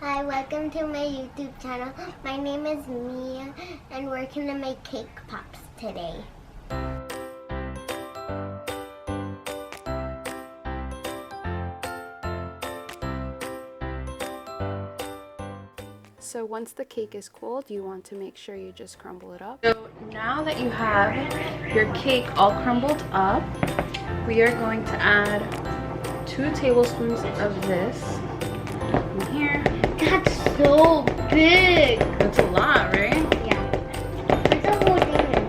Hi, welcome to my YouTube channel. My name is Mia, and we're gonna make cake pops today. So once the cake is cold, you want to make sure you just crumble it up. So now that you have your cake all crumbled up, we are going to add 2 tablespoons of this in here. That's so big! That's a lot, right? Yeah. Put the whole thing in.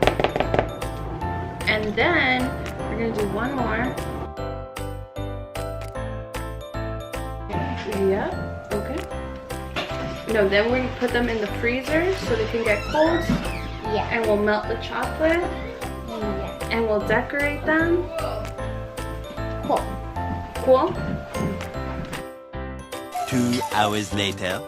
And then we're going to do one more. Yeah, okay. No, then we're going to put them in the freezer so they can get cold. Yeah. And we'll melt the chocolate. Yeah. And we'll decorate them. Cool. Cool? 2 hours later.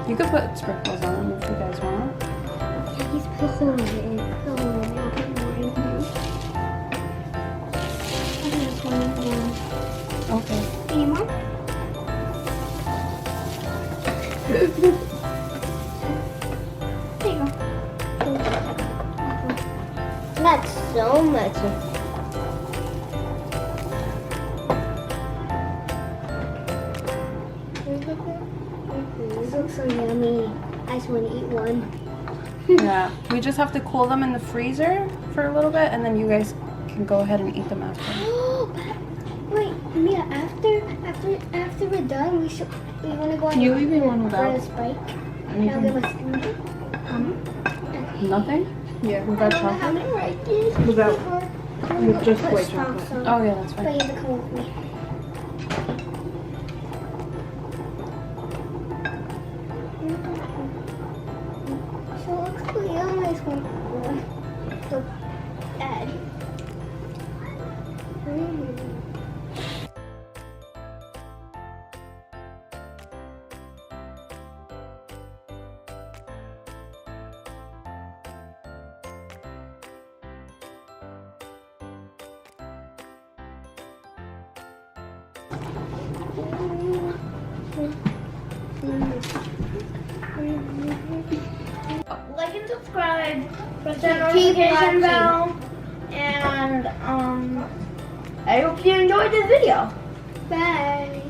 You could put sprinkles on them if you guys want. Yeah, he's put some in it. I'll put more in here. This one. Okay. Any more? There you go. That's so much. This looks so yummy. I just want to eat one. Yeah. We just have to cool them in the freezer for a little bit, and then you guys can go ahead and eat them after. Wait, Mia, after we're done, we want to go on You leave me one for without a spike. anything? I'll give us Nothing? Yeah, without I don't know how chocolate? to write this. Without- just Put white strong chocolate. soda. Oh yeah, that's But fine. you have to come with me. So it looks like a nice one. So bad. Like and subscribe, press that notification bell, and I hope you enjoyed this video. Bye.